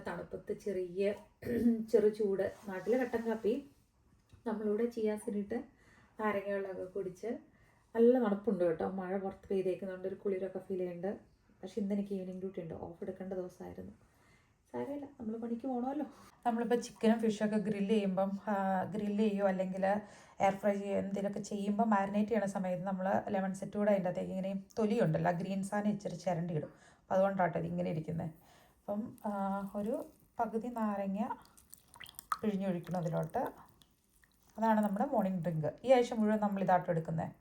തണുപ്പത്ത് ചെറു ചൂട് നാട്ടിലെ കട്ടൻ കാപ്പി നമ്മളിവിടെ ചിയാസിനിട്ട് നാരങ്ങ വെള്ളമൊക്കെ കുടിച്ച് നല്ല തണുപ്പുണ്ട് കേട്ടോ. മഴ പുറത്ത് പെയ്തേക്കുന്നുണ്ട്, ഒരു കുളിരൊക്കെ ഫീൽ ചെയ്യുന്നുണ്ട്. പക്ഷെ ഇന്ന് എനിക്ക് ഈവനിങ് ഡ്യൂട്ടി ഉണ്ട്, ഓഫ് എടുക്കേണ്ട ദിവസമായിരുന്നു. സാരമില്ല, നമ്മൾ പണിക്ക് പോകണമല്ലോ. നമ്മളിപ്പോൾ ചിക്കനും ഫിഷൊക്കെ ഗ്രില്ല് ചെയ്യുമോ അല്ലെങ്കിൽ എയർ ഫ്രൈ ചെയ്യുക എന്തെങ്കിലുമൊക്കെ ചെയ്യുമ്പോൾ മാരിനേറ്റ് ചെയ്യണ സമയത്ത് നമ്മൾ ലെമൺ സെറ്റ് കൂടെ അതിൻ്റെ അകത്തേക്ക് ഇങ്ങനെ തൊലിയുണ്ടല്ലോ, ഗ്രീൻ സാധനം ഇച്ചിരി ചിരണ്ടി ഇടും. അപ്പോൾ അതുകൊണ്ടാട്ടോ ഇതിങ്ങനെ ഇരിക്കുന്നത്. അപ്പം ഒരു പകുതി നാരങ്ങ പിഴിഞ്ഞൊഴിക്കണം അതിലോട്ട്. അതാണ് നമ്മുടെ മോർണിംഗ് ഡ്രിങ്ക്. ഈ ആഴ്ച മുഴുവൻ നമ്മൾ ഇതാട്ടോ എടുക്കുന്നത്.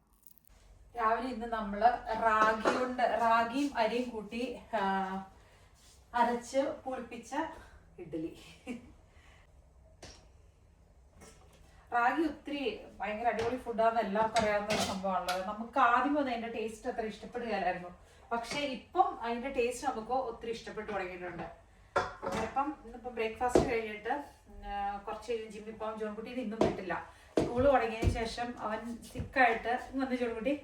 രാവിലെ ഇന്ന് നമ്മൾ റാഗിയും അരിയും കൂട്ടി അരച്ച് പുളിപ്പിച്ച ഇഡ്ഡലി. റാഗി ഒത്തിരി ഭയങ്കര അടിപൊളി ഫുഡാണെന്ന് എല്ലാവർക്കും അറിയാവുന്ന ഒരു സംഭവമാണല്ലോ. നമുക്ക് ആദ്യം ഒന്നും അതിന്റെ ടേസ്റ്റ് അത്ര ഇഷ്ടപ്പെടുകയല്ലായിരുന്നു, പക്ഷെ ഇപ്പം അതിന്റെ ടേസ്റ്റ് നമുക്ക് ഒത്തിരി ഇഷ്ടപ്പെട്ടു തുടങ്ങിയിട്ടുണ്ട്. അപ്പം ഇന്നിപ്പം ബ്രേക്ക്ഫാസ്റ്റ് കഴിഞ്ഞിട്ട് കുറച്ച് ജിമ്മിൽ പോകാൻ ജോൺകുട്ടീനെ ഇന്നും വിട്ടില്ല. സ്കൂള് തുടങ്ങിയതിന് ശേഷം അവൻ സിക്കായിട്ട് വന്ന് ജോൺകുട്ടി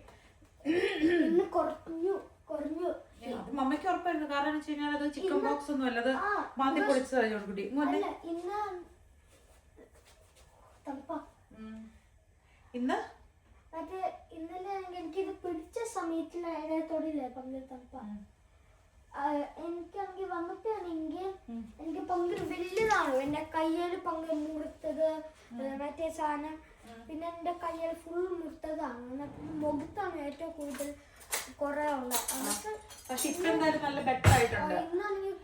അത് മമ്മയ്ക്ക് ഉറപ്പായിരുന്നു. കാരണം എന്ന് വെച്ച് കഴിഞ്ഞാൽ അത് ചിക്കൻ ബോക്സ് ഒന്നും അല്ല, അത് മാന്തി പൊളിച്ചതാ ജോൺകുട്ടി. ഇന്ന് ഇന്നലെ എനിക്കിത് പിടിച്ച സമയത്തിൽ അതിനകത്തോടില്ലേ പങ്ക് തണുപ്പ. എനിക്കാണെങ്കിൽ വന്നപ്പോഴാണെങ്കിൽ എനിക്ക് പങ്ക് വലുതാണ്. എന്റെ കയ്യിൽ പങ്ക് മുറിത്തത് മറ്റേ സാധനം, പിന്നെ എന്റെ കയ്യിൽ ഫുൾ മുറിത്തതാണ്. മുഖത്താണ് ഏറ്റവും കൂടുതൽ കുറെ ഉള്ളത്. ഇന്നാണെങ്കിൽ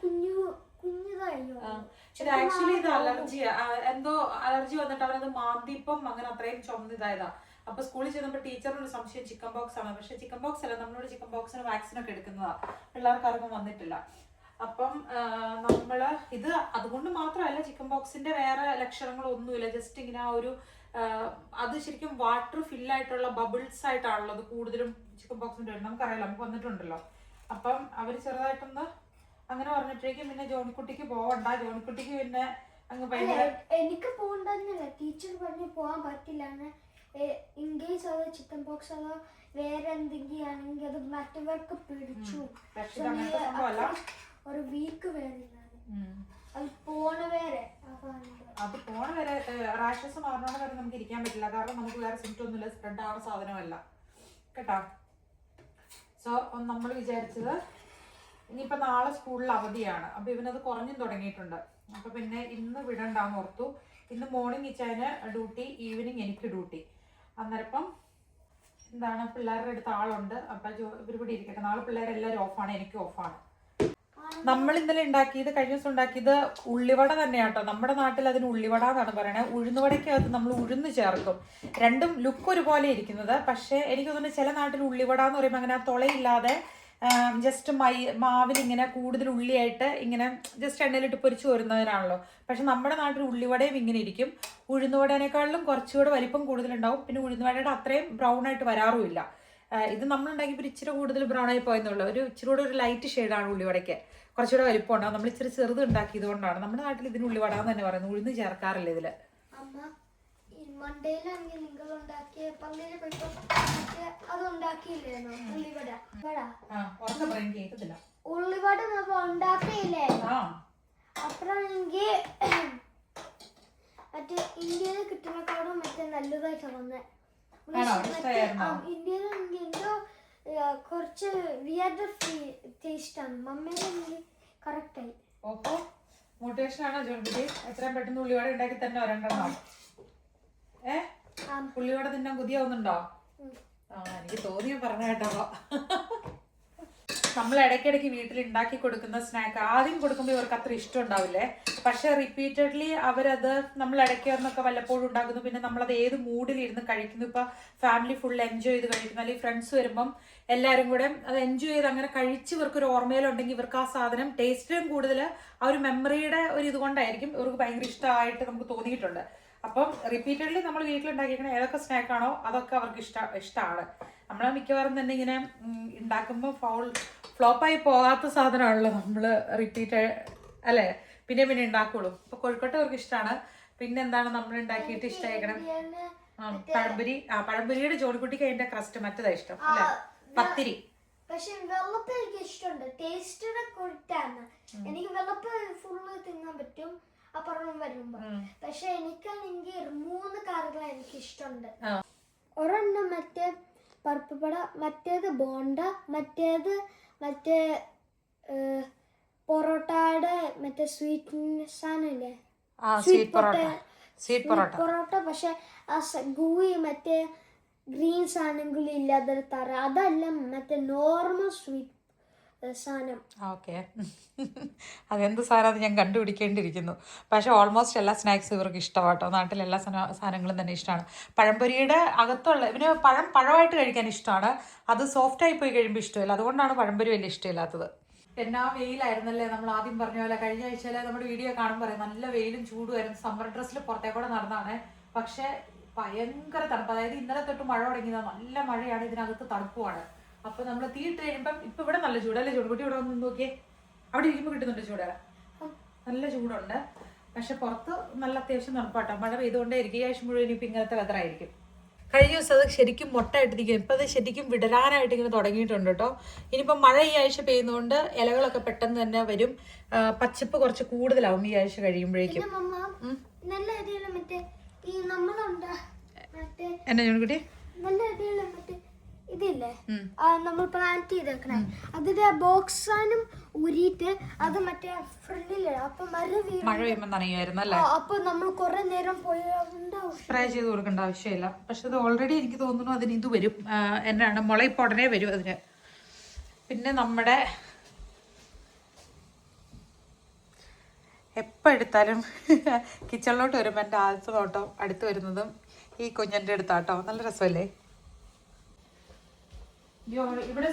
കുഞ്ഞുതായിരുന്നു. ആക്ച്വലി ഇത് അലർജിയാ, എന്തോ അലർജി വന്നിട്ട് അവനത് മാന്തിപ്പം അങ്ങനെ അത്രയും ചുമന്നതായതാ. അപ്പൊ സ്കൂളിൽ ചെന്നപ്പോൾ ടീച്ചറിനൊരു സംശയം ചിക്കൻ ബോക്സ് ആണ്. പക്ഷെ ചിക്കൻ ബോക്സ് അല്ല, നമ്മളോട് ചിക്കൻ ബോക്സിന് വാക്സിനൊക്കെ എടുക്കുന്നതാ. പിള്ളേർക്കാർക്കും വന്നിട്ടില്ല. അപ്പം നമ്മള് ഇത് അതുകൊണ്ട് മാത്രമല്ല, ചിക്കൻ ബോക്സിന്റെ വേറെ ലക്ഷണങ്ങളൊന്നുമില്ല. ജസ്റ്റ് ഇങ്ങനെ ആ ഒരു അത് ശരിക്കും വാട്ടർ ഫില്ലായിട്ടുള്ള ബബിൾസ് ആയിട്ടാണല്ലോ അത് കൂടുതലും ചിക്കൻ ബോക്സിന്റെ വരുന്നത്. നമുക്കറിയാലോ, നമുക്ക് വന്നിട്ടുണ്ടല്ലോ. അപ്പം അവര് ചെറുതായിട്ടൊന്ന് അങ്ങനെ പറഞ്ഞിട്ടേക്കും പിന്നെ ജോണിക്കുട്ടിക്ക് പോവണ്ട, ജോണിക്കുട്ടിക്ക് പിന്നെ അങ്ങ് ഭയങ്കര എനിക്ക് പോകണ്ടെന്നല്ല, ടീച്ചർ പറഞ്ഞു പോവാൻ പറ്റില്ല. ഇൻ കേസ് അത് ചിക്കൻ ബോക്സ് അതോ വേറെ എന്തെങ്കിലും ആണെങ്കിൽ അത് മറ്റവർക്ക് പിടിച്ചു ഒരു വീക്ക് വേറെ അത് പോണ വരെ റാഷസ് മാറണ വരെ നമുക്ക് ഇരിക്കാൻ പറ്റില്ല. കാരണം നമുക്ക് വേറെ സിംറ്റം ഒന്നുമില്ല, സ്പ്രെഡ് ആവുന്ന സാധനമല്ല കേട്ടോ. സോ നമ്മൾ വിചാരിച്ചത് ഇനിയിപ്പോ നാളെ സ്കൂളിൽ അവധിയാണ്. അപ്പൊ ഇവനത് കുറഞ്ഞും തുടങ്ങിയിട്ടുണ്ട്. അപ്പൊ പിന്നെ ഇന്ന് വിടണ്ടാന്ന് ഓർത്തു. ഇന്ന് മോർണിംഗ് ഇച്ചാന് ഡ്യൂട്ടി, ഈവനിങ് എനിക്ക് ഡ്യൂട്ടി. അന്നേരപ്പം എന്താണ്, പിള്ളേരുടെ അടുത്ത് ആളുണ്ട്. അപ്പൊ ഇവർ കൂടി ഇരിക്കട്ടെ. നാളെ പിള്ളേരെല്ലാവരും ഓഫാണ്, എനിക്ക് ഓഫാണ്. നമ്മൾ ഇന്നലെ ഉണ്ടാക്കിയത്, കഴിഞ്ഞ ദിവസം ഉണ്ടാക്കിയത് ഉള്ളിവട തന്നെയാട്ടോ. നമ്മുടെ നാട്ടിൽ അതിന് ഉള്ളിവട എന്നാണ് പറയണത്. ഉഴുന്നുവടയ്ക്കകത്ത് നമ്മൾ ഉഴുന്ന് ചേർക്കും. രണ്ടും ലുക്ക് ഒരുപോലെ ഇരിക്കുന്നത്. പക്ഷെ എനിക്ക് തോന്നുന്നു ചില നാട്ടിൽ ഉള്ളിവട എന്ന് പറയുമ്പോൾ അങ്ങനെ തുളയില്ലാതെ ജസ്റ്റ് മാവിലിങ്ങനെ കൂടുതൽ ഉള്ളിയായിട്ട് ഇങ്ങനെ ജസ്റ്റ് എണ്ണയിലിട്ട് പൊരിച്ചു വരുന്നതിനാണല്ലോ. പക്ഷെ നമ്മുടെ നാട്ടിൽ ഉള്ളിവടയും ഇങ്ങനെ ഇരിക്കും. ഉഴുന്നുവടേനേക്കാളിലും കുറച്ചുകൂടെ വലിപ്പം കൂടുതലുണ്ടാവും. പിന്നെ ഉഴുന്നുവടയുടെ അത്രയും ബ്രൗൺ ആയിട്ട് വരാറുമില്ല. ഇത് നമ്മളുണ്ടാക്കിയപ്പോൾ ഇച്ചിരി കൂടുതൽ ബ്രൗൺ ആയി പോയെന്നുള്ളൂ. ഒരു ഇച്ചിരി കൂടെ ഒരു ലൈറ്റ് ഷെയ്ഡാണ് ഉള്ളിവടയ്ക്ക്, കുറച്ചുകൂടെ വലിപ്പം ഉണ്ടാവും. നമ്മൾ ഇച്ചിരി ചെറുത് ഉണ്ടാക്കിയത് കൊണ്ടാണ്. നമ്മുടെ നാട്ടിൽ ഇതിന് ഉള്ളിവട എന്ന് തന്നെ പറയുന്നത്. ഉഴുന്ന് ചേർക്കാറില്ല ഇതില്. മണ്ടയിലാണെങ്കിൽ നിങ്ങൾ ഉണ്ടാക്കിയ പള്ളിയിൽ പോയിട്ട് അത് ഉണ്ടാക്കിയില്ലേന്നോ ഉള്ളിവട? ഉള്ളിവട നമ്മൾ ഉണ്ടാക്കിയില്ലേ? അപ്പോഴാണെങ്കിൽ മറ്റേ ഇന്ത്യയിൽ കിട്ടുന്നേക്കാളും മറ്റേ നല്ലതായിട്ടാണ് വന്നത്. ഇന്ത്യയിലാണെങ്കിൽ എന്തോ കുറച്ച് വിയർഡ് ടേസ്റ്റ് ആണ്. മമ്മേനാണെങ്കിൽ കറക്റ്റായി. ഓഹോ, മോട്ടിവേഷൻ ആണോ ജോൺകുട്ടി? എത്രയും പെട്ടെന്ന് ഉള്ളിവട ഉണ്ടാക്കി തന്നെ വരണ്ടെന്നോ? ഉള്ളിവട തിന്നാൻ കൊതിയാവുന്നുണ്ടോ? എനിക്ക് തോന്നിയ പറഞ്ഞ കേട്ടോ. നമ്മൾ ഇടയ്ക്കിടയ്ക്ക് വീട്ടിൽ ഉണ്ടാക്കി കൊടുക്കുന്ന സ്നാക്ക് ആദ്യം കൊടുക്കുമ്പോൾ ഇവർക്ക് അത്ര ഇഷ്ടം ഉണ്ടാവില്ലേ. പക്ഷെ റിപ്പീറ്റഡ്ലി അവരത് നമ്മൾ ഇടയ്ക്ക് വന്നൊക്കെ വല്ലപ്പോഴും ഉണ്ടാക്കുന്നു. പിന്നെ നമ്മളത് ഏത് മൂഡിലിരുന്ന് കഴിക്കുന്നു. ഇപ്പൊ ഫാമിലി ഫുൾ എൻജോയ് ചെയ്ത് കഴിക്കുന്നു, അല്ലെങ്കിൽ ഫ്രണ്ട്സ് വരുമ്പം എല്ലാവരും കൂടെ അത് എൻജോയ് ചെയ്ത് അങ്ങനെ കഴിച്ച് ഇവർക്ക് ഒരു ഓർമ്മയിലുണ്ടെങ്കിൽ ഇവർക്ക് ആ സാധനം ടേസ്റ്റിലും കൂടുതൽ ആ ഒരു മെമ്മറിയുടെ ഒരു ഇതുകൊണ്ടായിരിക്കും ഇവർക്ക് ഭയങ്കര ഇഷ്ടമായിട്ട് നമുക്ക് തോന്നിയിട്ടുണ്ട്. അപ്പം റിപ്പീറ്റഡ്ലി നമ്മൾ വീട്ടിലുണ്ടാക്കിയിരിക്കുന്ന ഏതൊക്കെ സ്നാക്കാണോ അതൊക്കെ അവർക്ക് ഇഷ്ടമാണ്. നമ്മളെ മിക്കവാറും തന്നെ ഇങ്ങനെ ഉണ്ടാക്കുമ്പോൾ ഫ്ലോപ്പായി പോകാത്ത സാധനമാണല്ലോ നമ്മൾ റിപ്പീറ്റ് അല്ലേ, പിന്നെ ഉണ്ടാക്കുള്ളൂ. ഇപ്പൊ കോഴിക്കോട്ടെ അവർക്ക് ഇഷ്ടമാണ്. പിന്നെ എന്താണ് നമ്മൾ ഉണ്ടാക്കിയിട്ട് ഇഷ്ടമായിക്കണം പഴംപൊരി. പഴംപൊരിയുടെ ജോലിക്കുട്ടിക്ക് അതിന്റെ ക്രസ്റ്റ് മറ്റേതാ ഇഷ്ടം അല്ലെ, പത്തിരി. പക്ഷെ വെള്ളപ്പം എനിക്ക് ഇഷ്ടമുണ്ട്, ടേസ്റ്റിനെ കുറിച്ചാണ്. എനിക്ക് വെള്ളപ്പം ഫുള്ള് തിന്നാൻ പറ്റും അപ്പുറം വരുമ്പോ. പക്ഷെ എനിക്കാണെങ്കിൽ 3 കറികൾ എനിക്ക് ഇഷ്ടമുണ്ട്. ഒരെണ്ണം മറ്റേ പരിപ്പുവട, മറ്റേത് ബോണ്ട, മറ്റേ പൊറോട്ടയുടെ മറ്റേ സ്വീറ്റ് സാധനമില്ലേ, സ്വീറ്റ് പൊറോട്ട. പക്ഷെ ആ ഗൂയി മറ്റേ ഗ്രീൻസ് ആണെങ്കിലും ഇല്ലാതെ തറ, അതല്ല മറ്റേ നോർമൽ സ്വീറ്റ് സാധനം. ഓക്കെ, അതെന്ത് സാധനം ഞാൻ കണ്ടുപിടിക്കേണ്ടിയിരിക്കുന്നു. പക്ഷെ ഓൾമോസ്റ്റ് എല്ലാ സ്നാക്സും ഇവർക്ക് ഇഷ്ടമാണ് കേട്ടോ. നാട്ടിലെ എല്ലാ സാധനങ്ങളും തന്നെ ഇഷ്ടമാണ്. പഴംപൊരിയുടെ അകത്തുള്ള ഇവന് പഴമായിട്ട് കഴിക്കാൻ ഇഷ്ടമാണ്. അത് സോഫ്റ്റായി പോയി കഴിയുമ്പോൾ ഇഷ്ടമില്ല. അതുകൊണ്ടാണ് പഴംപൊരി വലിയ ഇഷ്ടമില്ലാത്തത്. എന്നാ വെയിലായിരുന്നല്ലേ, നമ്മൾ ആദ്യം പറഞ്ഞ പോലെ. കഴിഞ്ഞ ആഴ്ചയിലെ നമ്മുടെ വീഡിയോ കാണുമ്പോൾ പറയാം നല്ല വെയിലും ചൂടുമായിരുന്നു. സമ്മർ ഡ്രസ്സിൽ പുറത്തേക്കൂടെ നടന്നാണ്. പക്ഷെ ഭയങ്കര തണുപ്പ്. അതായത് ഇന്നലെ തൊട്ട് മഴ തുടങ്ങിയതാണ്. നല്ല മഴയാണ്, ഇതിനകത്ത് തണുപ്പുമാണ്. അപ്പൊ നമ്മൾ തീയിട്ട് കഴിയുമ്പം ഇപ്പൊ ഇവിടെ നല്ല ചൂടല്ലേ, ചൂടുകുട്ടി ഇവിടെ വന്ന് നോക്കിയേ, അവിടെ ഇരിക്കുമ്പോൾ കിട്ടുന്നുണ്ട് ചൂട്, നല്ല ചൂടുണ്ട്. പക്ഷെ പുറത്ത് നല്ല അത്യാവശ്യം തണുപ്പാട്ടോ. മഴ പെയ്തുകൊണ്ടേ ഇരിക്കും. ഈ ആഴ്ച മുഴുവൻ ഇപ്പം ഇങ്ങനത്തെ വെതറായിരിക്കും. കഴിഞ്ഞ ദിവസം അത് ശരിക്കും മുട്ട ഇട്ടിരിക്കും. ഇപ്പം അത് ശരിക്കും വിടരാനായിട്ട് ഇങ്ങനെ തുടങ്ങിയിട്ടുണ്ട് കേട്ടോ. ഇനിയിപ്പം മഴ ഈ ആഴ്ച പെയ്യുന്നതുകൊണ്ട് ഇലകളൊക്കെ പെട്ടെന്ന് തന്നെ വരും. പച്ചപ്പ് കുറച്ച് കൂടുതലാവും ഈ ആഴ്ച കഴിയുമ്പോഴേക്കും. എന്നാ ചൂടുകുട്ടി ഇതില്ലേ നമ്മൾ പ്ലാന്റ് ചെയ്തേക്കണേ, അതിന്റെ ബോക്സാനും ഊരിയിട്ട് അത് മറ്റേ ഫ്രണ്ടില് അപ്പൊ മഴ പെയ്യുമ്പോ നനയുമായിരുന്നു അല്ലേ. അപ്പൊ നമ്മൾ കുറെ നേരം പോയി സ്പ്രേ ചെയ്ത് കൊടുക്കേണ്ട ആവശ്യമില്ല. പക്ഷെ അത് ഓൾറെഡി എനിക്ക് തോന്നുന്നു അതിന് ഇത് വരും, എന്നാണ് മുള ഇപ്പൊ ഉടനെ വരും അതിന്. പിന്നെ നമ്മുടെ എപ്പോൾ എടുത്താലും കിച്ചണിലോട്ട് വരുമ്പോൾ എൻ്റെ ആദ്യത്തെ നോട്ടം അടുത്ത് വരുന്നതും ഈ കുഞ്ഞൻ്റെ അടുത്താട്ടോ. നല്ല രസമല്ലേ. ഇവിടെ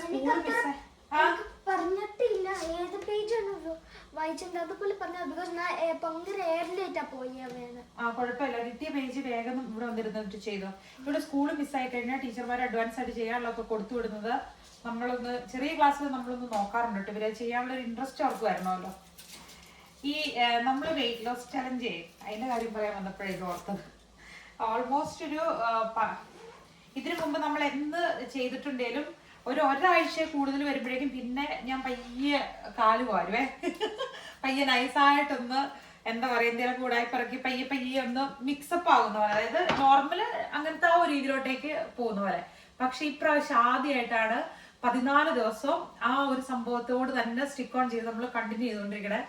പറഞ്ഞിട്ടില്ല ഏത് പേജാണോ വായിച്ചിട്ടുണ്ട്, അതുപോലെ പറഞ്ഞ ഭയങ്കര എയർലേറ്റാ പോയി. കുഴപ്പമില്ല, കിട്ടിയ പേജ് വേഗം ഇവിടെ വന്നിരുന്നിട്ട് ചെയ്തു. ഇവിടെ സ്കൂൾ മിസ്സായി കഴിഞ്ഞാൽ ടീച്ചർമാർ അഡ്വാൻസ് ആയിട്ട് ചെയ്യാനുള്ളതൊക്കെ കൊടുത്തു വിടുന്നത് നമ്മളൊന്ന് ചെറിയ ക്ലാസ്സിൽ നമ്മളൊന്ന് നോക്കാറുണ്ട് കേട്ടോ. ഇവരെ ചെയ്യാനുള്ളൊരു ഇൻട്രസ്റ്റ് അവർക്ക് വരണമല്ലോ. ഈ നമ്മൾ വെയിറ്റ് ലോസ് ചലഞ്ച് ചെയ്യും, അതിന്റെ കാര്യം പറയാൻ വന്നപ്പോഴേക്കും ഓർത്തത്. ഓൾമോസ്റ്റ് ഇതിനു മുമ്പ് നമ്മൾ എന്ത് ചെയ്തിട്ടുണ്ടെങ്കിലും ഒരാഴ്ച കൂടുതൽ വരുമ്പോഴേക്കും പിന്നെ ഞാൻ പയ്യെ കാല് പോരുവേ, പയ്യെ നൈസായിട്ടൊന്ന് എന്താ പറയുക, എന്തെങ്കിലും കൂടായി പിറക്കി പയ്യെ ഒന്ന് മിക്സപ്പ് ആകുന്ന പോലെ, അതായത് നോർമല് അങ്ങനത്തെ ആ ഒരു രീതിയിലോട്ടേക്ക് പോകുന്ന പോലെ. പക്ഷെ ഇപ്രാവശ്യം ആദ്യമായിട്ടാണ് 14 ദിവസവും ആ ഒരു സംഭവത്തോട് തന്നെ സ്റ്റിക്ക് ഓൺ ചെയ്ത് നമ്മൾ കണ്ടിന്യൂ ചെയ്തുകൊണ്ടിരിക്കണേ.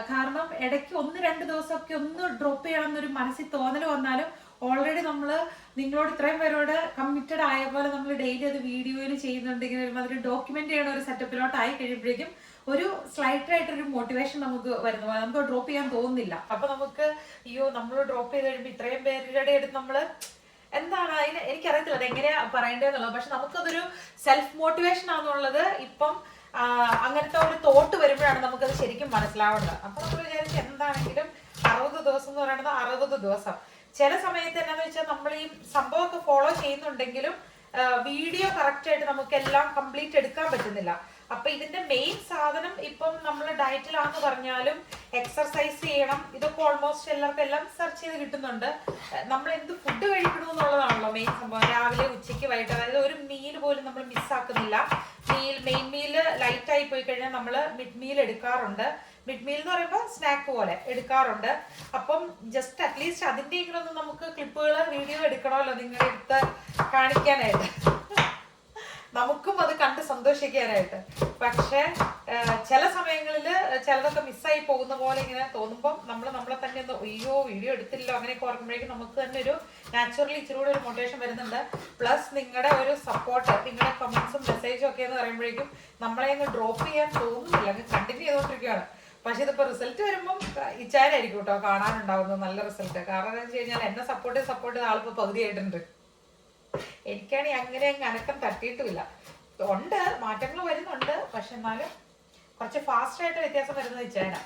കാരണം ഇടയ്ക്ക് 1-2 ദിവസമൊക്കെ ഒന്ന് ഡ്രോപ്പ് ചെയ്യണം എന്നൊരു മനസ്സിൽ തോന്നൽ വന്നാലും ഓൾറെഡി നമ്മൾ നിങ്ങളോട് ഇത്രയും പേരോട് കമ്മിറ്റഡ് ആയ പോലെ നമ്മൾ ഡെയിലി അത് വീഡിയോയിൽ ചെയ്യുന്നുണ്ടെങ്കിൽ അതിന് ഡോക്യുമെന്റ് ചെയ്യണ ഒരു സെറ്റപ്പിലോട്ട് ആയി കഴിയുമ്പോഴേക്കും ഒരു സ്ലൈറ്റ് ആയിട്ടൊരു മോട്ടിവേഷൻ നമുക്ക് വരുന്നു. നമുക്ക് ഡ്രോപ്പ് ചെയ്യാൻ തോന്നുന്നില്ല. അപ്പൊ നമുക്ക് അയ്യോ നമ്മൾ ഡ്രോപ്പ് ചെയ്ത് കഴിയുമ്പോൾ ഇത്രയും പേരുടെ അടുത്ത് നമ്മള് എന്താണ് അതിന് എനിക്കറിയത്തില്ല അതെങ്ങനെയാ പറയേണ്ടതെന്നുള്ളത്. പക്ഷെ നമുക്കതൊരു സെൽഫ് മോട്ടിവേഷൻ ആണെന്നുള്ളത് ഇപ്പം അങ്ങനത്തെ ഒരു തോട്ട് വരുമ്പോഴാണ് നമുക്കത് ശരിക്കും മനസ്സിലാവേണ്ടത്. അപ്പൊ നമ്മൾ വിചാരിച്ച് എന്താണെങ്കിലും 60 ദിവസം എന്ന് പറയുന്നത് 60 ദിവസം. ചില സമയത്ത് എന്നാന്ന് വെച്ചാൽ നമ്മൾ ഈ സംഭവമൊക്കെ ഫോളോ ചെയ്യുന്നുണ്ടെങ്കിലും വീഡിയോ കറക്റ്റ് ആയിട്ട് നമുക്ക് എല്ലാം കംപ്ലീറ്റ് എടുക്കാൻ പറ്റുന്നില്ല. അപ്പൊ ഇതിന്റെ മെയിൻ സാധനം ഇപ്പം നമ്മൾ ഡയറ്റിലാന്ന് പറഞ്ഞാലും എക്സർസൈസ് ചെയ്യണം, ഇതൊക്കെ ഓൾമോസ്റ്റ് എല്ലാവർക്കും എല്ലാം സെർച്ച് ചെയ്ത് കിട്ടുന്നുണ്ട്. നമ്മൾ എന്ത് ഫുഡ് കഴിക്കണം എന്നുള്ളതാണല്ലോ മെയിൻ സംഭവം. രാവിലെ ഉച്ചയ്ക്ക് വൈകിട്ട്, അതായത് ഒരു മീൽ പോലും നമ്മൾ മിസ്സാക്കുന്നില്ല. മെയിൻ മീല് ലൈറ്റ് ആയി പോയി കഴിഞ്ഞാൽ നമ്മൾ മിഡ് മീൽ എടുക്കാറുണ്ട്. മിഡ് മീൽ എന്ന് പറയുമ്പോൾ സ്നാക്ക് പോലെ എടുക്കാറുണ്ട്. അപ്പം ജസ്റ്റ് അറ്റ്ലീസ്റ്റ് അതിൻ്റെയെങ്കിലും ഒന്ന് നമുക്ക് ക്ലിപ്പുകൾ വീഡിയോ എടുക്കണമല്ലോ നിങ്ങളുടെ അടുത്ത് കാണിക്കാനായിട്ട്, നമുക്കും അത് കണ്ട് സന്തോഷിക്കാനായിട്ട്. പക്ഷെ ചില സമയങ്ങളിൽ ചിലതൊക്കെ മിസ്സായി പോകുന്ന പോലെ ഇങ്ങനെ തോന്നുമ്പോൾ നമ്മളെ തന്നെ ഒന്ന് അയ്യോ വീഡിയോ എടുത്തില്ലോ അങ്ങനെയൊക്കെ ഓർക്കുമ്പോഴേക്കും നമുക്ക് തന്നെ ഒരു നാച്ചുറലി ഇച്ചിരി കൂടെ ഒരു മോട്ടിവേഷൻ വരുന്നുണ്ട്. പ്ലസ് നിങ്ങളുടെ ഒരു സപ്പോർട്ട്, നിങ്ങളുടെ കമന്റ്സും മെസ്സേജും ഒക്കെ എന്ന് പറയുമ്പോഴേക്കും നമ്മളെ അങ്ങ് ഡ്രോപ്പ് ചെയ്യാൻ തോന്നുന്നില്ല, അങ്ങ് കണ്ടിന്യൂ ചെയ്തുകൊണ്ടിരിക്കുകയാണ്. പക്ഷെ ഇതിപ്പോ റിസൾട്ട് വരുമ്പോൾ ഇച്ചാരായിരിക്കും കേട്ടോ കാണാനുണ്ടാവുന്നത് നല്ല റിസൾട്ട്. കാരണം എന്താ വെച്ച് കഴിഞ്ഞാൽ എന്നെ സപ്പോർട്ട് ചെയ്ത ആളിപ്പോ പകുതിയായിട്ടുണ്ട്. എനിക്കാണെങ്കിൽ അങ്ങനെ അനക്കം തട്ടിയിട്ടുമില്ല. ഉണ്ട്, മാറ്റങ്ങൾ വരുന്നുണ്ട്. പക്ഷെ എന്നാലും കുറച്ച് ഫാസ്റ്റ് ആയിട്ട് വ്യത്യാസം വരുന്നത് ഇച്ചാനാ.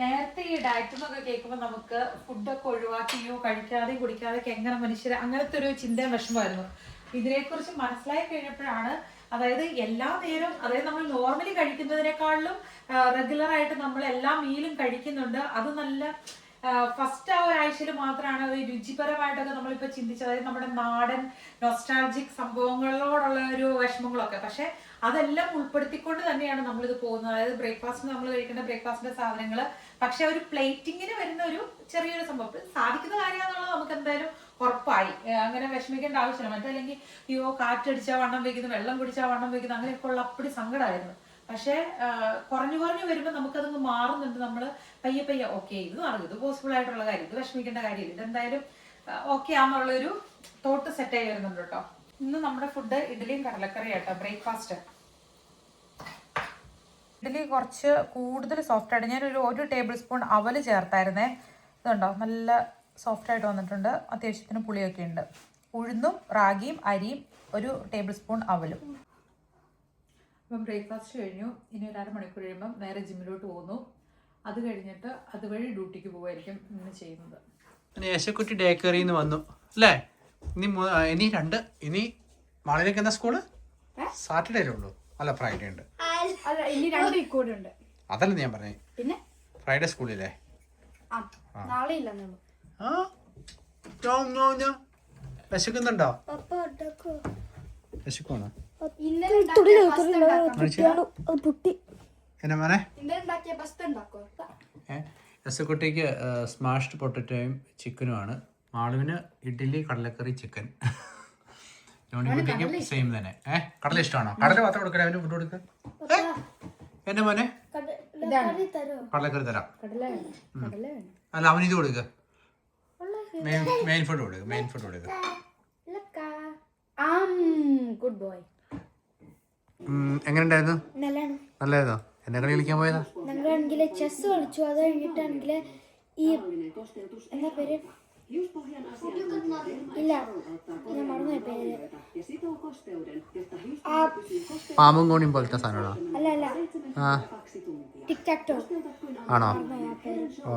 നേരത്തെ ഈ ഡയറ്റ് എന്നൊക്കെ കേൾക്കുമ്പോൾ നമുക്ക് ഫുഡൊക്കെ ഒഴിവാക്കിയോ കഴിക്കാതെയും കുടിക്കാതെയൊക്കെ എങ്ങനെ മനുഷ്യർ അങ്ങനത്തെ ഒരു ചിന്തയും വിഷമമായിരുന്നു. ഇതിനെക്കുറിച്ച് മനസ്സിലായി കഴിഞ്ഞപ്പോഴാണ്, അതായത് എല്ലാ നേരവും, അതായത് നമ്മൾ നോർമലി കഴിക്കുന്നതിനേക്കാളും റെഗുലർ ആയിട്ട് നമ്മൾ എല്ലാ മീലും കഴിക്കുന്നുണ്ട്. അത് നല്ല ഫസ്റ്റ് ആ ഒരാഴ്ചയിൽ മാത്രമാണ് ഒരു രുചിപരമായിട്ടൊക്കെ നമ്മളിപ്പോൾ ചിന്തിച്ചത്, അതായത് നമ്മുടെ നാടൻ നൊസ്റ്റാൾജിക് സംഭവങ്ങളോടുള്ള ഒരു വിഷമങ്ങളൊക്കെ. പക്ഷെ അതെല്ലാം ഉൾപ്പെടുത്തിക്കൊണ്ട് തന്നെയാണ് നമ്മളിത് പോകുന്നത്. അതായത് ബ്രേക്ക്ഫാസ്റ്റിന് നമ്മൾ കഴിക്കേണ്ട ബ്രേക്ക്ഫാസ്റ്റിന്റെ സാധനങ്ങൾ, പക്ഷെ ഒരു പ്ലേറ്റിങ്ങിന് വരുന്ന ഒരു ചെറിയൊരു സംഭവം സാധിക്കുന്ന കാര്യമാണെന്നുള്ളത് നമുക്ക് എന്തായാലും ഉറപ്പായി. അങ്ങനെ വിഷമിക്കേണ്ട ആവശ്യമില്ല. മറ്റല്ലെങ്കിൽ അയ്യോ കാറ്റടിച്ചാൽ വണ്ണം വയ്ക്കുന്നു, വെള്ളം കുടിച്ചാൽ വണ്ണം വയ്ക്കുന്നു, അങ്ങനെയൊക്കെ ഉള്ള അപ്പടി സങ്കടമായിരുന്നു. പക്ഷെ കുറഞ്ഞു വരുമ്പോൾ നമുക്കതൊന്ന് മാറുന്നുണ്ട്. നമ്മൾ പയ്യെ പയ്യെ ഓക്കെ ഇത് നടക്കും, ഇത് പോസിബിൾ ആയിട്ടുള്ള കാര്യം, ഇത് വിഷമിക്കേണ്ട കാര്യമില്ല, ഇതെന്തായാലും ഓക്കെ ആണെന്നുള്ളൊരു തോട്ട് സെറ്റായി വരുന്നുണ്ട് കേട്ടോ. ഇന്ന് നമ്മുടെ ഫുഡ് ഇഡ്ഡലിയും കടലക്കറി കേട്ടോ ബ്രേക്ക്ഫാസ്റ്റ്. ഇഡ്ഡലി കുറച്ച് കൂടുതൽ സോഫ്റ്റ് ആയിട്ട് ഞാനൊരു 1 ടേബിൾ സ്പൂൺ അവൽ ചേർത്തായിരുന്നേ. ഇതുണ്ടോ നല്ല സോഫ്റ്റ് ആയിട്ട് വന്നിട്ടുണ്ട്, അത്യാവശ്യത്തിന് പുളിയൊക്കെ ഉണ്ട്. ഉഴുന്നും റാഗിയും അരിയും 1 ടേബിൾ സ്പൂൺ അവലും. അപ്പം ബ്രേക്ക്ഫാസ്റ്റ് കഴിഞ്ഞു. ഇനി ഒരു അരമണിക്കൂർ കഴിയുമ്പം നേരെ ജിമ്മിലോട്ട് പോകുന്നു. അത് കഴിഞ്ഞിട്ട് അതുവഴി ഡ്യൂട്ടിക്ക് പോകുമായിരിക്കും ഇന്ന് ചെയ്യുന്നത്. യേശക്കുട്ടി ഡേ കെയറിന്ന് വന്നു അല്ലേ? ഇനി മാളിലേക്ക് എന്താ സ്കൂള്? സാറ്റർഡേ ഉള്ളൂ അല്ല ഫ്രൈഡേ ഉണ്ട്. അതല്ല ഞാൻ പറഞ്ഞേ, പിന്നെ ഫ്രൈഡേ സ്കൂളില്ലേ? വിശക്കുന്നുണ്ടോ? വിശക്കുവാണോ? എന്നാ മോനെ? യേശക്കുട്ടിക്ക് സ്മാഷ്ഡ് പൊട്ടറ്റോയും ചിക്കനുമാണ്. മാളുവിന് ഇഡ്ഡലി കടലക്കറി ചിക്കൻ. ജോണിക്കുട്ടിക്കും സെയിം തന്നെ. കടല ഇഷ്ടമാണോ? കടല മാത്രം കൊടുക്കണേ, അവന് ഫുഡ് കൊടുക്ക. എന്നെ മോനെ കടലക്കറി തരാം. അല്ല അവന് ഇത് കൊടുക്ക, മെയിൻ ഫുഡ് കൊടുക്ക, മെയിൻ ഫുഡ് കൊടുക്ക. എങ്ങനെ ഉണ്ടായിരുന്നു? നല്ലതായിരുന്നോ? എന്നെ കളി കളിക്കാൻ പോയതാ? ഞങ്ങളാണെങ്കില് ചെസ് കളിച്ചു. അത് കഴിഞ്ഞിട്ടാണെങ്കിൽ ഈ എന്താ പേര് ഇല്ല ഞാൻ മറന്നു പേര്, പാമ്പും കോണിയും പോലത്തെ സാധനമാണോ? അല്ല അല്ല ടിക് ടാക് ടോ ആണോ?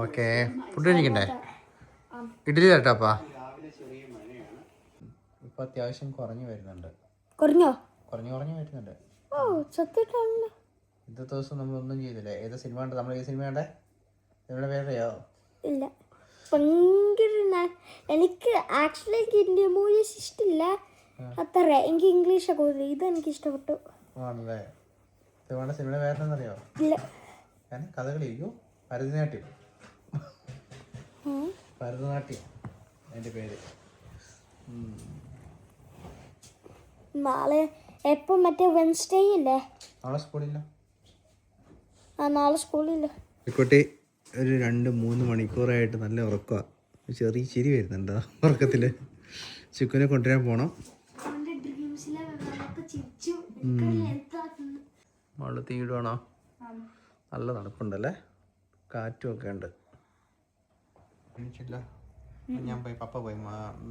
ഓക്കെ. ഫുഡ് കഴിക്കണ്ടേ? ഇഡ്ഡലി തരട്ടാപ്പാ. ഇപ്പൊ അത്യാവശ്യം കുറഞ്ഞു വരുന്നുണ്ട്. കുറഞ്ഞു വരുന്നുണ്ട്. ഓ സത്യമാണല്ലോ. ഇന്നത്തെ ദിവസം നമ്മളൊന്നും ചെയ്തില്ല. ഏതാ സിനിമ ഉണ്ട്? നമ്മൾ ഏത് സിനിമ കണ്ടേ? നിങ്ങളുടെ പേരറിയോ? ഇല്ല. ഭയങ്കര എനിക്ക് ആക്ച്വലി ഇന്ത്യൻ മൂവീസ് ഇഷ്ടമില്ല അത്ര. എനിക്ക് ഇംഗ്ലീഷ് ഒക്കെ ഇത് എനിക്ക് ഇഷ്ടപ്പെട്ടു. ആണല്ലേ? സിനിമയുടെ പേരെന്നറിയോ? ഇല്ല. കഥകളിയോ? ഭരതനാട്യം. ഭരതനാട്യം അതിന്റെ പേര്. നാളെ എപ്പോ മറ്റേ വെൻസ്ഡേ ഇല്ലേ? നാളെ സ്കൂളില്ല. നാളെ സ്കൂളില്ല. കുട്ടി ഒരു 2-3 മണിക്കൂറായിട്ട് നല്ല ഉറക്കമാണ്. ചെറിയ ചിരി വരുന്നുണ്ട് ഉറക്കത്തില്. ചിക്കുനെ കൊണ്ടുവരാൻ പോണം. മഴ തീടുവാണോ? നല്ല തണുപ്പുണ്ടല്ലേ, കാറ്റും ഒക്കെ ഉണ്ട്. ഞാൻ പോയി പപ്പ പോയി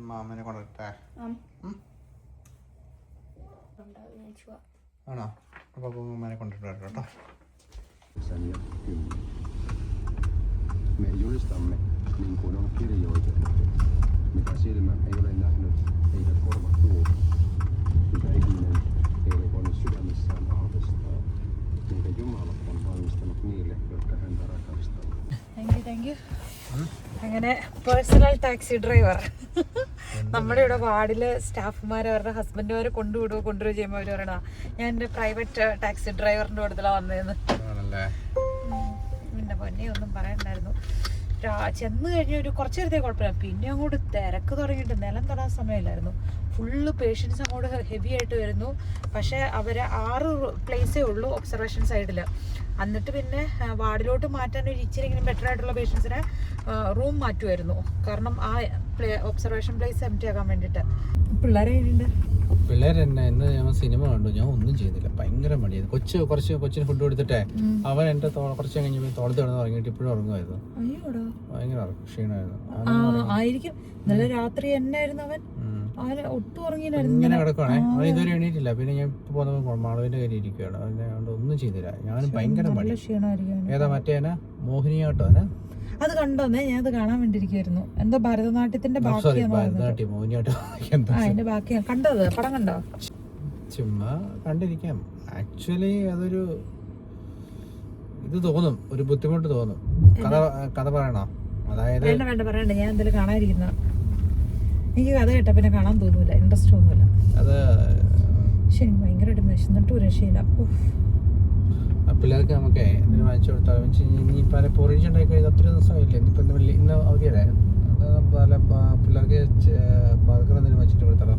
മാമനെ കൊണ്ടുവരട്ടെ. ആണോ? പപ്പ മാമനെ കൊണ്ടിട്ട് വരട്ടെ കേട്ടോ. Me julistamme niin kuin on kirjoitettu, mitä silmä ei ole nähnyt eikä korva kuullut, mitä ihminen ei ole voinut sydämessään aavistaa, minkä Jumala on valmistanut niille, jotka häntä rakastavat. Thank you. അങ്ങനെ personal taxi driver നമ്മുടെ ഇവിടെ വാർഡില് സ്റ്റാഫുമാർ അവരുടെ ഹസ്ബൻഡുമാരെ കൊണ്ടുവരുക ചെയ്യുമ്പോൾ അവർ പറയണ ഞാൻ എൻ്റെ private taxi ഡ്രൈവറിന്റെ അടുത്താണ് വന്നതെന്ന്. പിന്നെ പൊന്നെ ഒന്നും പറയണ്ടായിരുന്നു. ചെന്ന് കഴിഞ്ഞ ഒരു കുറച്ച് നേരത്തെ കുഴപ്പമില്ല, പിന്നെ അങ്ങോട്ട് തിരക്ക് തുടങ്ങിയിട്ട് നിലം തൊടാൻ സമയമില്ലായിരുന്നു. ഫുള്ള് പേഷ്യൻസ് അങ്ങോട്ട് ഹെവി ആയിട്ട് വരുന്നു. പക്ഷേ അവർ 6 പ്ലേസേ ഉള്ളൂ ഒബ്സർവേഷൻ സൈഡിൽ. എന്നിട്ട് പിന്നെ വാർഡിലോട്ട് മാറ്റാൻ ഒരു ഇച്ചിരി ബെറ്റർ ആയിട്ടുള്ള പേഷ്യൻസിനെ റൂം മാറ്റുമായിരുന്നു. കാരണം ആ ഒബ്സർവേഷൻ പ്ലേസ് എംപ്റ്റി ആക്കാൻ വേണ്ടിയിട്ട്. പിള്ളേരെ തന്നെ ഇന്ന് ഞാൻ സിനിമ കണ്ടു. ഞാൻ ഒന്നും ചെയ്തില്ല, ഭയങ്കര മടിയായിരുന്നു. കൊച്ചിന് ഫുഡ് കൊടുത്തിട്ടേ അവൻ എന്റെ കുറച്ച് കഴിഞ്ഞപ്പോൾ തോളത്ത് കിടന്ന് ഉറങ്ങിയിട്ട് ഇപ്പോഴും ഉറങ്ങുമായിരുന്നു. ഭയങ്കര ക്ഷീണമായിരുന്നു ആയിരിക്കും. ഇന്നലെ രാത്രി എന്നായിരുന്നു അവൻ ഒട്ടും ഉറങ്ങിയില്ലായിരുന്നു. ഇങ്ങനെ കിടക്കുവാണേ, അവൻ ഇതുവരെ എണീറ്റില്ല. പിന്നെ ഞാൻ ഇപ്പൊ പോകുന്ന മാളവിന്റെ കാര്യം ഇരിക്കുകയാണ്. അതുകൊണ്ട് ഒന്നും ചെയ്തില്ല. ഞാൻ ഭയങ്കര മടി. ഏതാ മറ്റേ മോഹിനിയാട്ടോ? അത് കണ്ടോന്നേ, ഞാൻ അത് കാണാൻ വേണ്ടിയിരിക്കുവായിരുന്നു. എന്തോ ഭരതനാട്യത്തിന്റെ അതിന്റെ ബാക്കി കണ്ടത് പടം കണ്ടോ? ചുമ്മാ കണ്ടിരിക്കാം. ആക്ച്വലി അതൊരു ഇത് തോന്നും, ഒരു ബുദ്ധിമുട്ട് തോന്നും. കഥ പറയണോ? അതായത് വേണ്ട പറയണ്ട, ഞാൻ എന്തായാലും കാണാതിരിക്കുന്ന. എനിക്ക് കഥ കേട്ടാ പിന്നെ കാണാൻ തോന്നൂല, ഇൻട്രസ്റ്റ് ഒന്നുമില്ല. അത് ശരി, ഭയങ്കരമായിട്ട് വിശന്നിട്ട് ഒരു രക്ഷയില്ല. പിള്ളേർക്ക് നമുക്ക് എന്തെങ്കിലും വാങ്ങിച്ചു കൊടുത്താൽ ഇനി പല പൊറീച്ച് ഉണ്ടാക്കി കഴിഞ്ഞാൽ ഒത്തിരി ദിവസമായില്ലേ. ഇനിയിപ്പോൾ ഇന്ന് അവധിയല്ലേ, പല പിള്ളേർക്ക് ബർഗർ എന്തെങ്കിലും വെച്ചിട്ട് കൊടുത്താലോ.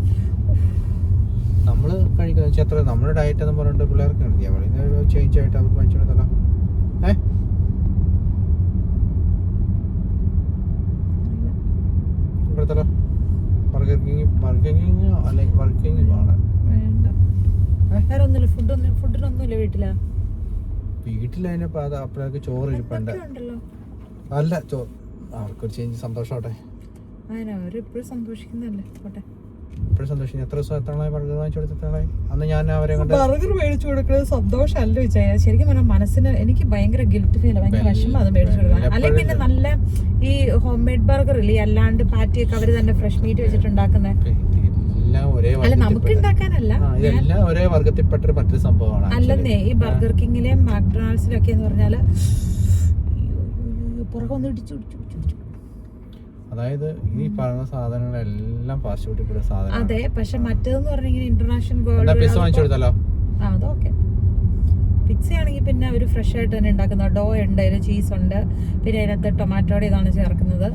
നമ്മൾ കഴിക്കുന്ന വെച്ചാൽ അത്ര നമ്മുടെ ഡയറ്റ് എന്ന് പറഞ്ഞിട്ട് പിള്ളേർക്ക് എടുത്തിയാൽ മതി. ഇന്ന് ചേഞ്ച് ആയിട്ട് അവർക്ക് വാങ്ങിച്ചു കൊടുത്താലോ. കൊടുത്താലോ. ബർഗർ കിങ് അല്ലെങ്കിൽ ബർഗർ കിങ് കാണാൻ വേറെ ഒന്നുമില്ല, ഫുഡിനൊന്നുമില്ല വീട്ടിലാ. വീട്ടിലതിനെ അപ്പോഴേക്ക് ചോറ് ഇരിപ്പുണ്ട്. അല്ല അവർക്കൊരു ചേഞ്ച് സന്തോഷമാവട്ടെ. അവരെപ്പോഴും സന്തോഷിക്കുന്നല്ലേ, പോട്ടെ. എപ്പോഴും സന്തോഷിക്കും. എത്ര ദിവസം എത്രയായി ബർഗർ വാങ്ങിച്ചു കൊടുത്തിട്ടായി? അന്ന് ഞാൻ അവരെ കൊണ്ട് ബർഗർ മേടിച്ചു കൊടുക്കുന്നത് സന്തോഷമല്ല വിചാരിച്ച. ശരിക്കും പറഞ്ഞാൽ മനസ്സിന് എനിക്ക് ഭയങ്കര ഗിൽറ്റ് ഫീൽ, ഭയങ്കര വിഷമം അത് മേടിച്ചു കൊടുക്കാൻ. അല്ലെങ്കിൽ പിന്നെ നല്ല ഈ ഹോം മെയ്ഡ് ബർഗർ ഇല്ലേ, അല്ലാണ്ട് പാറ്റിയൊക്കെ അവര് തന്നെ ഫ്രഷ് മീറ്റ് വെച്ചിട്ടുണ്ടാക്കുന്നത്. അല്ല, നമുക്ക് ഉണ്ടാക്കാനല്ല, ഇതെല്ലാം ഒരേ വർഗത്തിൽപ്പെട്ട മറ്റൊരു സംഭവമാണ്. അല്ലെന്നേ ഈ ബർഗർ കിങ്ങിലെയും മാക്ഡൊണാൾഡ്സിലും ഒക്കെ എന്ന് പറഞ്ഞാല് പുറകൊന്ന് ഇടിച്ചു. അതായത് ഈ പറഞ്ഞ സാധനങ്ങളെല്ലാം ഫാസ്റ്റ് ഫുഡിൽ പെടുന്ന സാധനം. അതെ, പക്ഷെ മറ്റേതെന്ന് പറഞ്ഞാൽ ഇന്റർനാഷണൽ വേൾഡ് പിസ്സ വാങ്ങിച്ചു കൊടുത്താലോ. അതൊക്കെ പിസ്സ ആണെങ്കിൽ പിന്നെ അവർ ഫ്രഷ് ആയിട്ട് തന്നെ ഉണ്ടാക്കുന്ന ഡോ ഉണ്ട്, അതിൽ ചീസ് ഉണ്ട്, പിന്നെ അതിനകത്ത് ടൊമാറ്റോയുടെ ഇതാണ് ചേർക്കുന്നത്.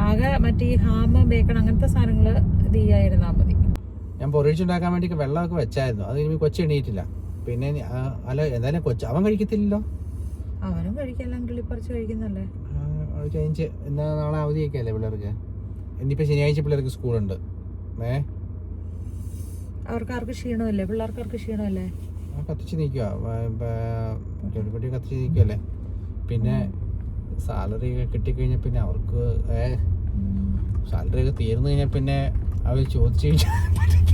ആകെ മറ്റേ ഈ ഹാം, ബേക്കൺ അങ്ങനത്തെ സാധനങ്ങൾ ഇത് ചെയ്യാതിരുന്നാൽ മതി. ഞാൻ പൊറിച്ചുണ്ടാക്കാൻ വേണ്ടി വെള്ളമൊക്കെ വെച്ചായിരുന്നു. അത് ഇനി കൊച്ചു എണീറ്റില്ല. പിന്നെ അല്ല എന്തായാലും അവൻ കഴിക്കത്തില്ലല്ലോ. അവനും കഴിക്കെല്ലാം കിളിപ്പറിച്ച് കഴിക്കുന്നല്ലേ. ചേഞ്ച് എന്നാ നാളെ അവധിയൊക്കെ അല്ലേ പിള്ളേർക്ക്. ഇനിയിപ്പോൾ ശനിയാഴ്ച പിള്ളേർക്ക് സ്കൂളുണ്ട്. അവർക്കാർക്ക് ക്ഷീണമല്ലേ, പിള്ളേർക്കാർക്ക് ക്ഷീണമല്ലേ. കത്തിച്ച് നിൽക്കുക, ചെടിപ്പട്ടി കത്തിച്ച് നിൽക്കുകയല്ലേ. പിന്നെ സാലറി ഒക്കെ കിട്ടിക്കഴിഞ്ഞാൽ പിന്നെ അവർക്ക് സാലറി ഒക്കെ തീർന്നു കഴിഞ്ഞാൽ പിന്നെ അവർ ചോദിച്ചു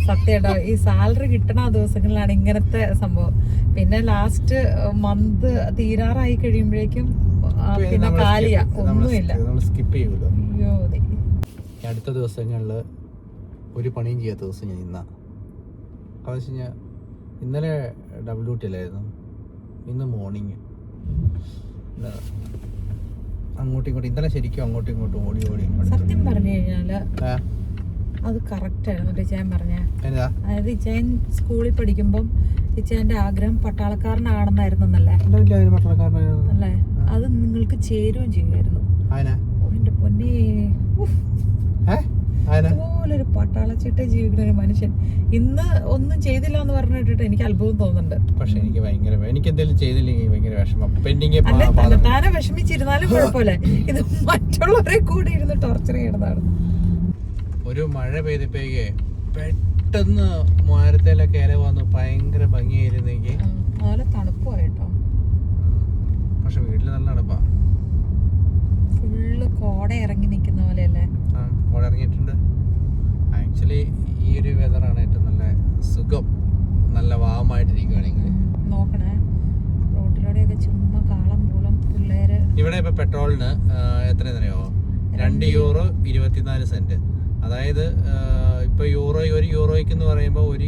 സത്യമായിട്ടോ, ഈ സാലറി കിട്ടണ ദിവസങ്ങളിലാണ് ഇങ്ങനത്തെ സംഭവം. പിന്നെ ലാസ്റ്റ് മന്ത് തീരാറായി കഴിയുമ്പോഴേക്കും പിന്നെ കാലിയാ, ഒന്നുമില്ല. സ്കിപ്പ് ചെയ്യുമല്ലോ. അയ്യോ, അടുത്ത ദിവസങ്ങളിൽ ഒരു പണിയും ചെയ്യാത്ത ദിവസം ഞാൻ ഇന്നാ. കാരണം വെച്ച് കഴിഞ്ഞാൽ ഇന്നലെ WT അല്ലായിരുന്നു, ഇന്ന് മോർണിംഗ് അങ്ങോട്ടും ഇങ്ങോട്ടും. ഇന്നലെ ശരിക്കും അങ്ങോട്ടും ഇങ്ങോട്ടും ഓടി. സത്യം പറഞ്ഞു കഴിഞ്ഞാല് അത് കറക്റ്റ് ആയിരുന്നു ഇച്ചാൻ പറഞ്ഞ. അതായത് ഇച്ചാൻ സ്കൂളിൽ പഠിക്കുമ്പം ഇച്ചാന്റെ ആഗ്രഹം പട്ടാളക്കാരനാണെന്നായിരുന്നല്ലേ. അല്ലേ, അത് നിങ്ങൾക്ക് ചേരുകയും ചെയ്യുമായിരുന്നു. എന്റെ പൊന്നേ, അതുപോലൊരു പട്ടാളച്ചിട്ട് ജീവിക്കുന്ന ഒരു മനുഷ്യൻ ഇന്ന് ഒന്നും ചെയ്തില്ല എന്ന് പറഞ്ഞിട്ട് എനിക്ക് അത്ഭുതം തോന്നുന്നുണ്ട്. പക്ഷെ എനിക്ക് എന്തെങ്കിലും ചെയ്തില്ലെങ്കിൽ ഭയങ്കര വിഷമം. അല്ലെ, താനെ വിഷമിച്ചിരുന്നാലും കുഴപ്പമില്ല, ഇത് മറ്റുള്ളവരെ കൂടെ ഇരുന്ന് ടോർച്ചർ ചെയ്യണതാണ്. ഒരു മഴ പെയ്തപ്പോഴേ പെട്ടെന്ന് മരത്തിലൊക്കെ ഇല വന്നു, ഭയങ്കര ഭംഗിയായിരുന്നെങ്കിൽ. നല്ല തണുപ്പായിട്ടോ. പക്ഷെ വീട്ടിൽ നല്ല തണുപ്പാ, ഫുള്ള് കോട ഇറങ്ങി നിൽക്കുന്ന പോലെയല്ലേ. കോട ഇറങ്ങിയിട്ടുണ്ട്. ആക്ച്വലി ഈ ഒരു വെതറാണ് ഏറ്റവും നല്ല സുഖം, നല്ല വാമായിട്ടിരിക്കുകയാണെങ്കിൽ. നോക്കണേ, റോഡിലൂടെയൊക്കെ ചുമ്മാ കാളം പൂളം പിള്ളേര്. ഇവിടെ ഇപ്പൊ പെട്രോളിന് എത്രയെന്നറിയോ? €2.24. അതായത് ഇപ്പൊ ഒരു യൂറോയ്ക്ക് എന്ന് പറയുമ്പോൾ ഒരു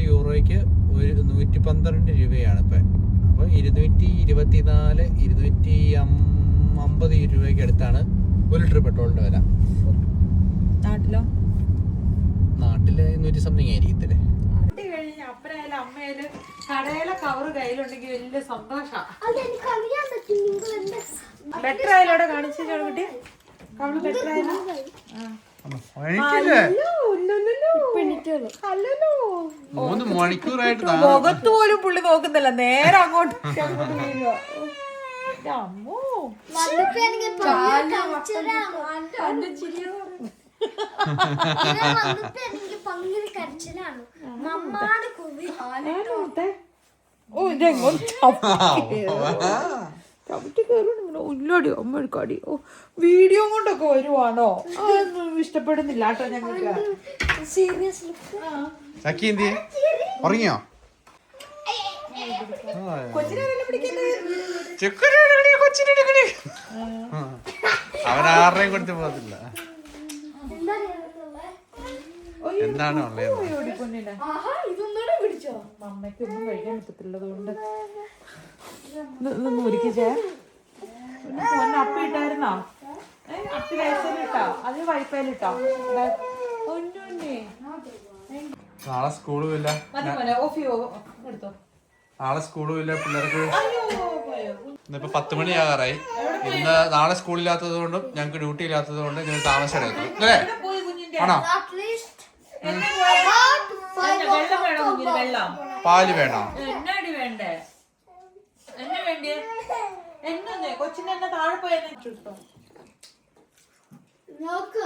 യൂറോയ്ക്ക് 112 രൂപയാണ് ഇപ്പൊ. അപ്പൊ 224 250 രൂപയ്ക്ക് അടുത്താണ് 1 ലിറ്റർ പെട്രോളിന്റെ വില. നാട്ടില് 100 സംതിങ് ആയിരിക്കത്തില്ലേ. അപ്പനായാലും അമ്മയായാലും കടയിലെ കവറ് കയ്യിലുണ്ടെങ്കിൽ വലിയ സന്തോഷമാണ്. ബെറ്റർ ആയാലോടെ കാണിച്ചു കുട്ടി, കവള് ബെറ്റർ ആയാലും. 3 മണിക്കൂറായിട്ട് മുഖത്ത് പോലും പുള്ളി നോക്കുന്നില്ല, നേരെ അങ്ങോട്ട് അമ്മോ. ഉള്ളടി അമ്മടി. ഓ, വീഡിയോ കൊണ്ടൊക്കെ വരുവാണോ? അതൊന്നും ഇഷ്ടപ്പെടുന്നില്ല കേട്ടോ ഞങ്ങൾക്ക്. ഉറങ്ങിയോ? അവൻ ആരുടെയും കൊടുത്ത് പോകത്തില്ല. എന്താണ് ഉള്ളത്? അമ്മയ്ക്കൊന്നും കഴിക്കാൻ പറ്റത്തില്ലതുകൊണ്ട് ഒരിക്കച്ചേ അപ്പ ഇട്ടായിരുന്നോ? അപ്പി വയസ്സിലിട്ടോ അത് വൈഫൈലിട്ടോ ഒന്നുണ്ടേ നാളെ സ്കൂളും ഇല്ല. ഓഫ് ചെയ്യോ എടുത്തോ. നാളെ സ്കൂളും ഇല്ല പിള്ളേർക്ക്. അയ്യോ പോയോ. ഇന്നിപ്പോ 10 മണിയാകാറായി. നാളെ സ്കൂളില്ലാത്തത് കൊണ്ടും ഞങ്ങൾക്ക് ഡ്യൂട്ടി ഇല്ലാത്തത് കൊണ്ടും ഞങ്ങൾ താമസം എടുക്കും അല്ലേ? പോയി കുഞ്ഞിന്റെ ആണോ? വെള്ളം വേണോ കുഞ്ഞിന്? വെള്ളം പാല് വേണോ? എന്നാടി വേണ്ടേ? എന്നെ വേണ്ടിയേ എന്നൊന്നേ കൊച്ചിനെ എന്നെ താഴെ പോയെന്നെ നോക്ക്